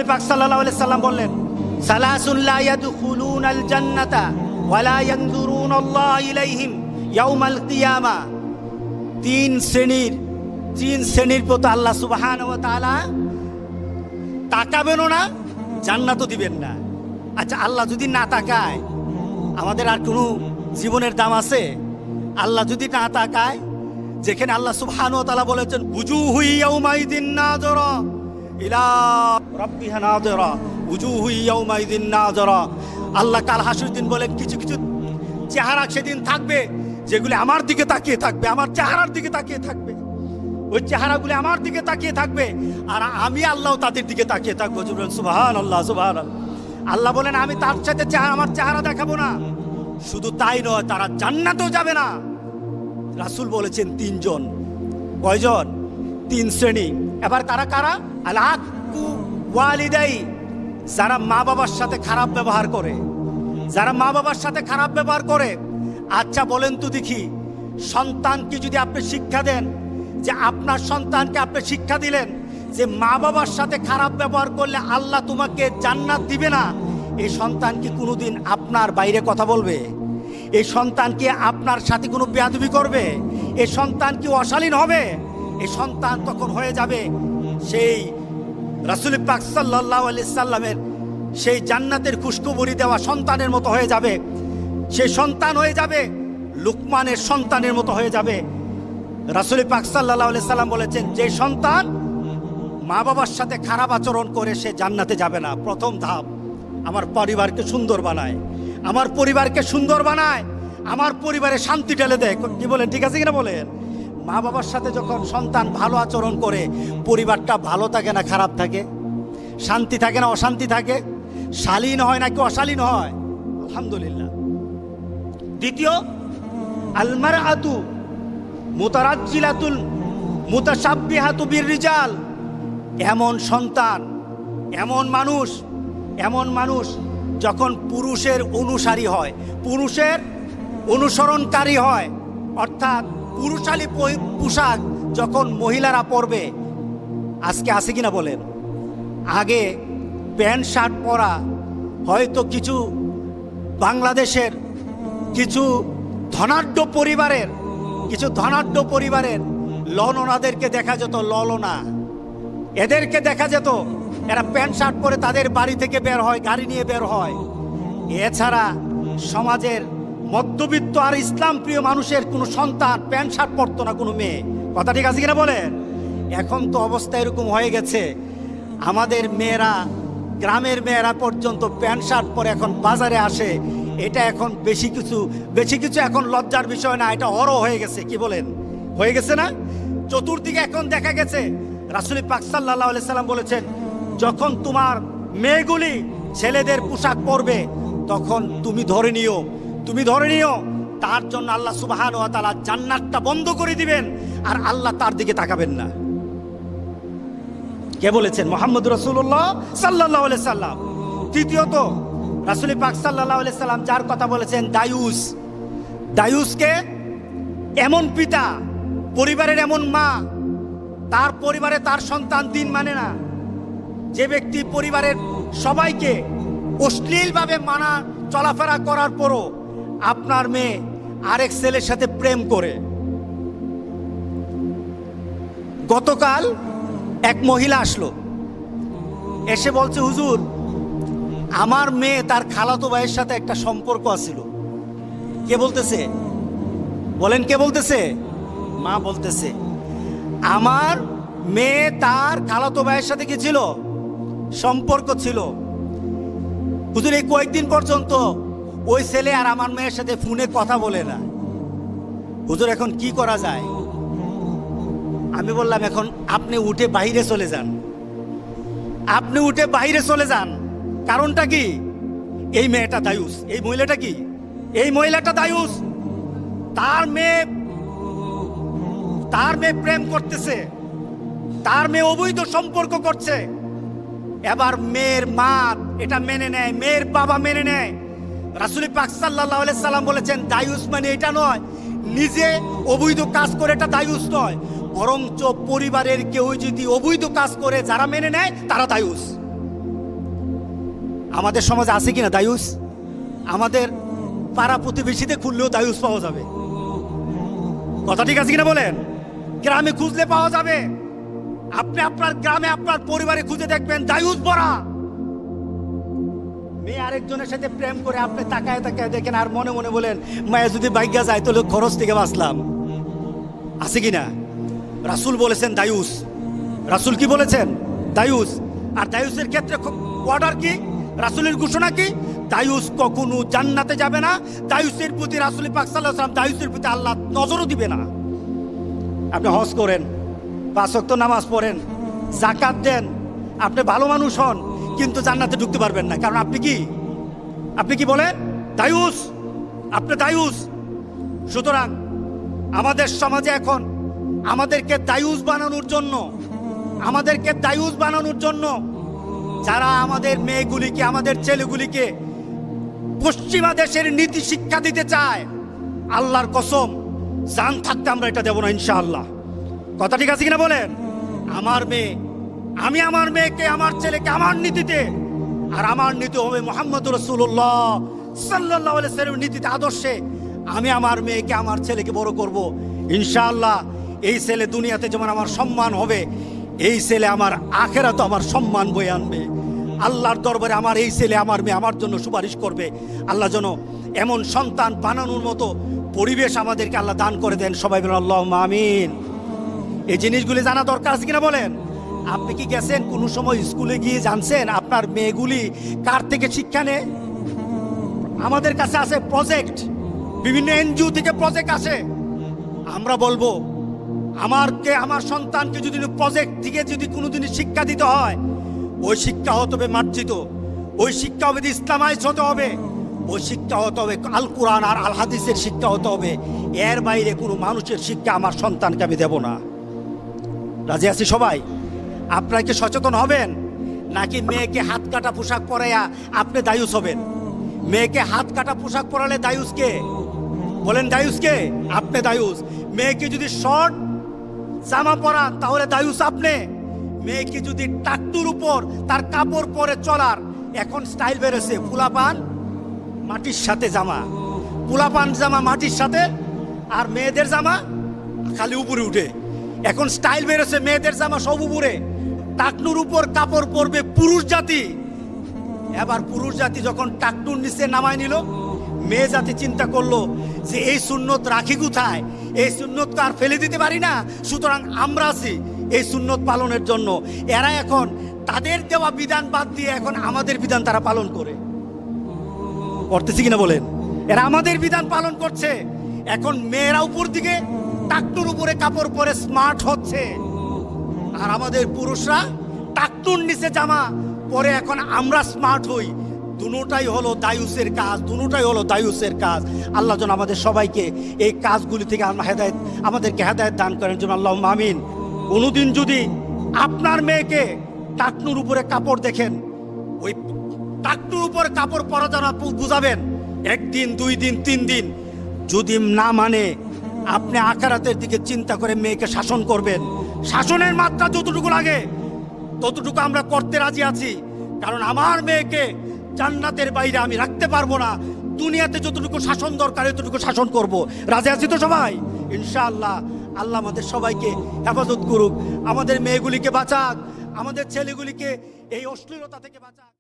পাক সাল্লাল্লাহু আলাইহি সাল্লাম বললেন, সালাসুন লা ইয়াদখুলুনাল জান্নাতা ওয়া লা ইয়ানজুরুনাল্লাহু ইলাইহিম ইয়াউমাল কিয়ামা। তিন শ্রেণীর প্রতি আল্লাহ সুবহানাহু ওয়া তাআলা তাকাবেনও না, জান্নাতও দিবেন না। আচ্ছা, আল্লাহ যদি না তাকায় আমাদের আর কোনো জীবনের দাম আছে? আল্লাহ যদি না তাকায়, যেখানে আল্লাহ সুবহানাহু ওয়া তাআলা বলেছেন উজুহু ইয়াউমাইদিন নাযিরা ইলা রাব্বিহা নাযিরা, উজুহু ইয়াউমাইদিন নাযিরা। আল্লাহ কাল হাসরের দিন বলেন কিছু কিছু চেহারা সেদিন থাকবে যেগুলি আমার দিকে তাকিয়ে থাকবে, আমার চেহারার দিকে তাকিয়ে থাকবে। ওই চেহারাগুলি আমার দিকে তাকিয়ে থাকবে আর আমি আল্লাহ তাদের দিকে তাকিয়ে থাকবো। সুবহানাল্লাহ, সুবহানাল্লাহ। আল্লাহ বলেন আমি তার সাথে আমার চেহারা দেখাবো না। শুধু তাই নয়, তারা জান্নাতেও যাবে না। রাসূল বলেছেন তিনজন। কয়জন? তিন শ্রেণী। এবার কারা কারা? আল আক্কু ওয়ালিদাই, যারা মা বাবার সাথে খারাপ ব্যবহার করে, যারা মা বাবার সাথে খারাপ ব্যবহার করে। আচ্ছা বলেন তো দেখি, সন্তানকে যদি আপনি শিক্ষা দেন, যে আপনার সন্তানকে আপনি শিক্ষা দিলেন যে মা বাবার সাথে খারাপ ব্যবহার করলে আল্লাহ তোমাকে জান্নাত দিবে না, এই সন্তান কি কোনোদিন আপনার বাইরে কথা বলবে? এই সন্তান কি আপনার সাথে কোনো বেয়াদবি করবে? এই সন্তান কি অশালীন হবে? এই সন্তান তখন হয়ে যাবে সেই রাসূল পাক সাল্লাল্লাহু আলাইহি সাল্লামের সেই জান্নাতের খুশখবরি দেওয়া সন্তানের মতো হয়ে যাবে। সেই সন্তান হয়ে যাবে লুকমানের সন্তানের মতো হয়ে যাবে। রাসূল পাক সাল্লাল্লাহু আলাইহি সাল্লাম বলেছেন, যে সন্তান মা বাবার সাথে খারাপ আচরণ করে সে জান্নাতে যাবে না। প্রথম ধাপ, আমার পরিবারকে সুন্দর বানায়, আমার পরিবারকে সুন্দর বানায়, আমার পরিবারে শান্তি ঢেলে দেয়। কি বলেন, ঠিক আছে কিনা বলেন? মা বাবার সাথে যখন সন্তান ভালো আচরণ করে, পরিবারটা ভালো থাকে না খারাপ থাকে? শান্তি থাকে না অশান্তি থাকে? শালীন হয় নাকি অশালীন হয়? আলহামদুলিল্লাহ। দ্বিতীয়, আল মারআতু মুতারাজ্জিলাতুল মুতাশাব্বিহাতু বিররিজাল। এমন সন্তান, এমন মানুষ যখন পুরুষের অনুসারী হয়, পুরুষের অনুসরণকারী হয়, অর্থাৎ পুরুষালী পোশাক যখন মহিলারা পরবে। আজকে আছে কিনা বলেন? আগে প্যান্ট শার্ট পরা হয়তো কিছু বাংলাদেশের কিছু ধনাঢ্য পরিবারের ললনাদেরকে দেখা যেত, ললনা এদেরকে দেখা যেত, এরা প্যান্ট শার্ট পরে তাদের বাড়ি থেকে বের হয়, গাড়ি নিয়ে বের হয়। এছাড়া সমাজের মধ্যবিত্ত আর ইসলাম প্রিয় মানুষের কোনো সন্তান প্যান্ট শার্ট পরতো না, কোনো মেয়ে। কথা ঠিক আছে কিনা বলেন? এখন তো অবস্থা এরকম হয়ে গেছে, আমাদের মেয়েরা, গ্রামের মেয়েরা পর্যন্ত প্যান্ট শার্ট পরে এখন বাজারে আসে। এটা এখন বেশি কিছু এখন লজ্জার বিষয় না, এটা অরো হয়ে গেছে। কি বলেন, হয়ে গেছে না? চতুর্দিকে এখন দেখা গেছে। রাসূল পাক সাল্লাল্লাহু আলাইহি সাল্লাম বলেছেন, যখন তোমার মেয়েগুলি ছেলেদের পোশাক পরবে তখন তুমি ধরে নিও তার জন্য আল্লাহ সুবহানাহু ওয়া তাআলা জান্নাতটা বন্ধ করে দিবেন আর আল্লাহ তার দিকে তাকাবেন না। কে বলেছেন? মুহাম্মদ রাসূলুল্লাহ সাল্লাল্লাহু আলাইহি সাল্লাম। তৃতীয়ত, রাসূল পাক সাল্লাল্লাহু আলাইহি সাল্লাম যার কথা বলেছেন, দায়ুসকে এমন পিতা, পরিবারের এমন মা, তার পরিবারে তার সন্তান দিন মানে না। যে ব্যক্তি পরিবারের সবাইকে অশ্লীলভাবে মানা চলাফেরা করার পরও আপনার মেয়ে আরেক ছেলের সাথে প্রেম করে। গতকাল এক মহিলা আসলো, এসে বলছে, হুজুর আমার মেয়ে তার খালাতো ভাইয়ের সাথে একটা সম্পর্ক আছিল। কে বলতেছে? বলেন, কে বলতেছে? মা বলতেছে, আমার মেয়ে তার খালাতো ভাইয়ের সাথে কি ছিল? সম্পর্ক ছিল। হুজুর এই কয়েকদিন পর্যন্ত ওই ছেলে আর আমার মেয়ের সাথে ফোনে কথা বলে না। হুজুর এখন কি করা যায়? আমি বললাম, এখন আপনি উঠে বাইরে চলে যান। কারণটা কি? এই মেয়েটা দায়ুস, এই মহিলাটা দায়ুস। তার মেয়ে প্রেম করতেছে, তার মেয়ে অবৈধ সম্পর্ক করছে। এবার মেয়ের মা এটা মেনে নেয়, মেয়ের বাবা মেনে নেয়। রাসূল পাক সাল্লাল্লাহু আলাইহি সাল্লাম বলেছেন, দায়ুস মানে এটা নয় নিজে অবৈধ কাজ করে, এটা দায়ুস নয়, বরঞ্চ পরিবারের কেউ যদি অবৈধ কাজ করে যারা মেনে নেয় তারা দায়ুস। আমাদের সমাজে আছে কিনা দায়ুস? আমাদের পাড়া প্রতিবেশীতে খুললেও দায়ুস পাওয়া যাবে। কথা ঠিক আছে কিনা বলেন? গ্রামে খুঁজলে পাওয়া যাবে। আপনি আপনার গ্রামে আপনার পরিবারে খুঁজে দেখবেন দায়ুস ভরা। মেয়ে আরেকজনের সাথে প্রেম করে আপনি তাকায় তাকায় দেখেন আর মনে মনে বলেন মায়া যদি বাইগা যায় তাহলে খরচ থেকে বাঁচলাম। আছে কিনা? রাসূল বলেছেন দায়ুস। রাসূল কি বলেছেন? দায়ুস। আর দায়ুসের ক্ষেত্রে অর্ডার কি? রাসূলের ঘোষণা কি? দায়ুস কখনো জান্নাতে যাবে না। দায়ুসের প্রতি রাসূল পাক সাল্লাল্লাহু আলাইহি ওয়াসাল্লাম দায়ুসের প্রতি আল্লাহ নজরও দিবে না। আপনি হজ করেন, 5 ওয়াক্ত নামাজ পড়েন, যাকাত দেন, আপনি ভালো মানুষ হন, কিন্তু জান্নাতে ঢুকতে পারবেন না। কারণ আপনি কি বলেন? দায়ুস। আপনি দায়ুস। সুতরাং আমাদের সমাজে এখন আমাদেরকে দায়ুস বানানোর জন্য যারা আমাদের মেয়েগুলিকে, আমাদের ছেলেগুলিকে পশ্চিমা দেশের নীতি শিক্ষা দিতে চায়, আল্লাহর কসম জান থাকতে আমরা এটা দেব না ইনশাআল্লাহ। কথা ঠিক আছে কিনা বলেন? আমি আমার মেয়েকে, আমার ছেলেকে আমার নীতিতে, আর আমার নীতি হবে মুহাম্মদ রাসূলুল্লাহ সাল্লাল্লাহু আলাইহি ওয়াসাল্লামের নীতিতে, আদর্শে আমি আমার মেয়েকে, আমার ছেলেকে বড় করব ইনশাআল্লাহ। এই ছেলে দুনিয়াতে যেমন আমার সম্মান হবে, এই ছেলে আমার আখেরাতে আমার সম্মান বয়ে আনবে। আল্লাহর দরবারে আমার এই ছেলে, আমার মেয়ে আমার জন্য সুপারিশ করবে। আল্লাহ যেন এমন সন্তান বানানোর মতো পরিবেশ আমাদেরকে আল্লাহ দান করে দেন। সবাই বলেন আল্লাহুম্মা আমিন। এই জিনিসগুলি জানা দরকার আছে কিনা বলেন? আপনি কি গেছেন কোনো সময় স্কুলে গিয়ে জানছেন আপনার মেয়েগুলি কার থেকে শিক্ষা নেয়? আমাদের কাছে আছে প্রজেক্ট, বিভিন্ন এনজিও থেকে প্রজেক্ট আসে। আমরা বলবো আমার সন্তানকে যদি প্রজেক্ট থেকে যদি কোনোদিন শিক্ষা দিতে হয়, ওই শিক্ষা হতে হবে মার্জিত, ওই শিক্ষা হবে ইসলামাইজ হতে হবে, ওই শিক্ষা হতে হবে আল কোরআন আর আল হাদিসের শিক্ষা হতে হবে। এর বাইরে কোনো মানুষের শিক্ষা আমার সন্তানকে আমি দেব না। রাজি আছি সবাই? আপনারা কি সচেতন হবেন? নাকি মেয়েকে হাত কাটা পোশাক পরাইয়া আপনি দায়ুস হবেন? মেয়েকে হাত কাটা পোশাক পরালে দায়ুসকে বলেন? দায়ুসকে? আপনি দায়ুস। মেয়েকে যদি শর্ট জামা পরান তাহলে দায়ুস আপনি। মেয়েকে যদি টাকটুর উপর তার কাপড় পরে চলার, এখন স্টাইল বেরোছে, পুলাপান মাটির সাথে জামা, পুলাপান জামা মাটির সাথে, আর মেয়েদের জামা খালি উপরে উঠে। এখন স্টাইল বেরোছে, মেয়েদের জামা সব উপরে, টাকনুর উপর কাপড় পরবে পুরুষ জাতি। এবার পুরুষ জাতি যখন টাকনুর নিচে নামায় নিল, মেয়ে জাতি চিন্তা করলো যে এই সুন্নত রাখি কোথায়? এই সুন্নত তো আর ফেলে দিতে পারি না, সুতরাং আমরা আছি এই সুন্নত পালনের জন্য। এরা এখন তাদের দেওয়া বিধান বাদ দিয়ে এখন আমাদের বিধান তারা পালন করতেছে কিনা বলেন? এরা আমাদের বিধান পালন করছে। এখন মেয়েরা উপর দিকে টাকটুর উপরে কাপড় পরে স্মার্ট হচ্ছে, আর আমাদের পুরুষরা টাকটুর নিচে জামা পরে এখন আমরা স্মার্ট হই। দুটোটাই হলো দায়ুসের কাজ, দুটোটাই হলো দায়ুসের কাজ। আল্লাহ যেন আমাদের সবাইকে এই কাজগুলি থেকে আমাদেরকে হেদায়েত দান করেন যেন, আল্লাহুম্মা আমিন। কোনোদিন যদি আপনার মেয়েকে টাকনুর উপরে কাপড় দেখেন, ওই টাকনুর উপরে কাপড় পরা যেন বুঝাবেন, 1 দিন 2 দিন 3 দিন। যদি না মানে আপনি আখিরাতের দিকে চিন্তা করে মেয়েকে শাসন করবেন। শাসনের মাত্রা যতটুকু লাগে ততটুকু আমরা করতে রাজি আছি, কারণ আমার মেয়েকে জান্নাতের বাইরে আমি রাখতে পারবো না। দুনিয়াতে যতটুকু শাসন দরকার ততটুকু শাসন করব। রাজি আছি তো সবাই? ইনশাআল্লাহ। আল্লাহ আমাদের সবাইকে হেফাজত করুক, আমাদের মেয়েগুলিকে বাঁচাক, আমাদের ছেলেগুলিকে এই অশ্লীলতা থেকে বাঁচাক।